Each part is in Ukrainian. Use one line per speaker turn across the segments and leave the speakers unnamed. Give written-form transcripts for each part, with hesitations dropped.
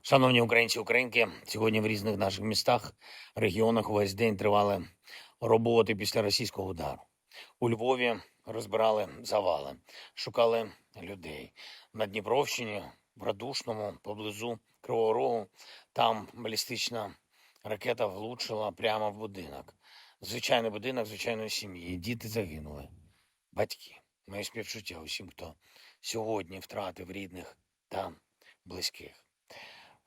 Шановні українці, українки, сьогодні в різних наших містах, регіонах весь день тривали роботи після російського удару. У Львові розбирали завали, шукали людей. На Дніпровщині, в Радушному, поблизу Кривого Рогу, там балістична ракета влучила прямо в будинок. Звичайний будинок звичайної сім'ї. Діти загинули. Батьки. Моє співчуття усім, хто сьогодні втратив рідних та близьких.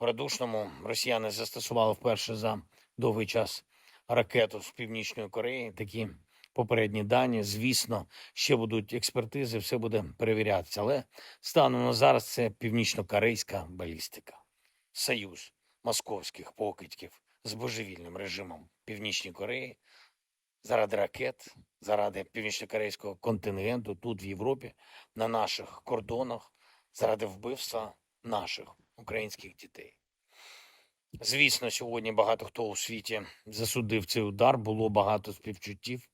В Радушному росіяни застосували вперше за довгий час ракету з Північної Кореї. Такі попередні дані. Звісно, ще будуть експертизи, все буде перевірятися. Але станом на зараз це північно-корейська балістика. Союз московських покидьків з божевільним режимом Північної Кореї заради ракет, заради північно-корейського контингенту тут, в Європі, на наших кордонах, заради вбивства наших українських дітей. Звісно, сьогодні багато хто у світі засудив цей удар, було багато співчуттів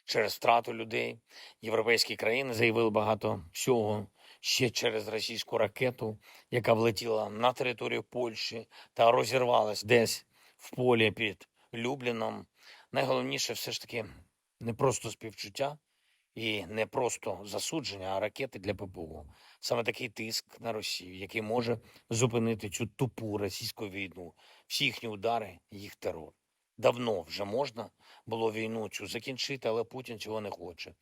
через втрату людей. Європейські країни заявили багато всього ще через російську ракету, яка влетіла на територію Польщі та розірвалась десь в полі під Любліном. Найголовніше все ж таки не просто співчуття і не просто засудження, а ракети для ППО. Саме такий тиск на Росію, який може зупинити цю тупу російську війну, всі їхні удари, їх терор. Давно вже можна було війну цю закінчити, але Путін цього не хоче.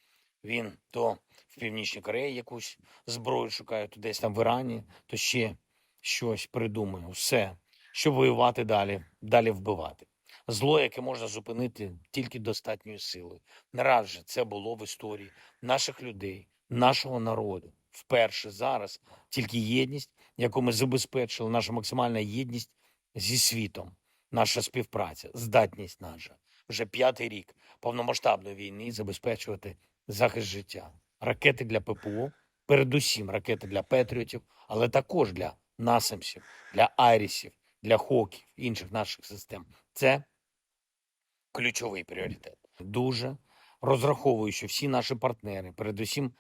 Він то в Північній Кореї якусь зброю шукає, то десь там в Ірані, то ще щось придумає. Все, щоб воювати далі вбивати. Зло, яке можна зупинити тільки достатньою силою. Не раз же це було в історії наших людей, нашого народу. Вперше зараз тільки єдність, яку ми забезпечили, наша максимальна єдність зі світом, наша співпраця, здатність наша вже 5-й рік повномасштабної війни забезпечувати захист життя. Ракети для ППО, передусім ракети для Петріотів, але також для Насамсів, для Айрісів, для Хоків, інших наших систем. Це ключовий пріоритет. Дуже розраховую, що всі наші партнери, передусім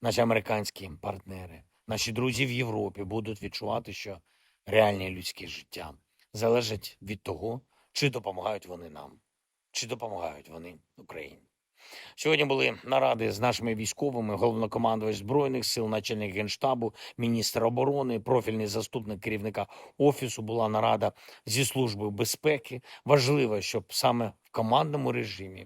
наші американські партнери, наші друзі в Європі будуть відчувати, що реальне людське життя залежить від того, чи допомагають вони нам, чи допомагають вони Україні. Сьогодні були наради з нашими військовими, головнокомандувач Збройних сил, начальник Генштабу, міністр оборони, профільний заступник керівника Офісу. Була нарада зі Службою безпеки. Важливо, щоб саме в командному режимі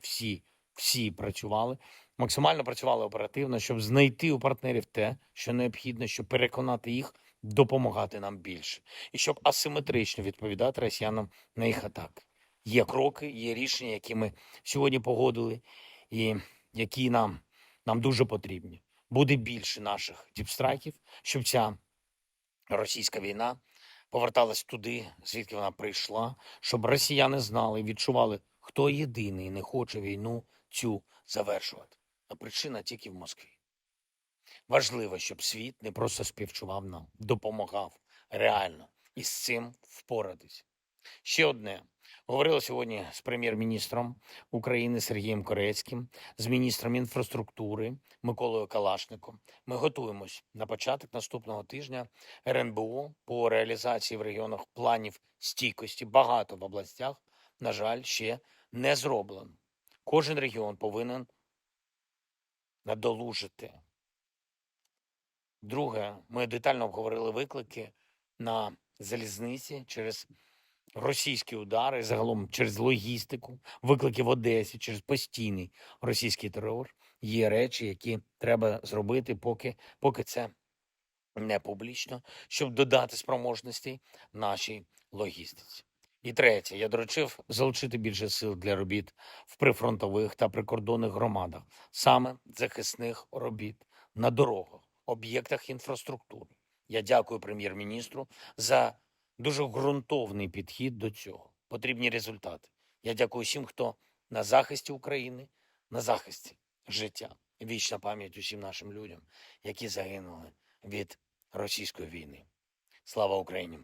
всі працювали, максимально працювали оперативно, щоб знайти у партнерів те, що необхідно, щоб переконати їх допомагати нам більше. І щоб асиметрично відповідати росіянам на їх атаки. Є кроки, є рішення, які ми сьогодні погодили, і які нам дуже потрібні. Буде більше наших діпстрайків, щоб ця російська війна поверталась туди, звідки вона прийшла, щоб росіяни знали і відчували, хто єдиний не хоче війну цю завершувати. А причина тільки в Москві. Важливо, щоб світ не просто співчував нам, допомагав реально і з цим впоратись. Ще одне. Говорили сьогодні з прем'єр-міністром України Сергієм Корецьким, з міністром інфраструктури Миколою Калашником. Ми готуємось на початок наступного тижня РНБО по реалізації в регіонах планів стійкості. Багато в областях, на жаль, ще не зроблено. Кожен регіон повинен надолужити. Друге, ми детально обговорили виклики на залізниці через російські удари, загалом через логістику, виклики в Одесі, через постійний російський терор. Є речі, які треба зробити, поки це не публічно, щоб додати спроможностей нашій логістиці. І третє, я доручив залучити більше сил для робіт в прифронтових та прикордонних громадах, саме захисних робіт на дорогах, об'єктах інфраструктури. Я дякую прем'єр-міністру за дуже ґрунтовний підхід до цього. Потрібні результати. Я дякую всім, хто на захисті України, на захисті життя. Вічна пам'ять усім нашим людям, які загинули від російської війни. Слава Україні!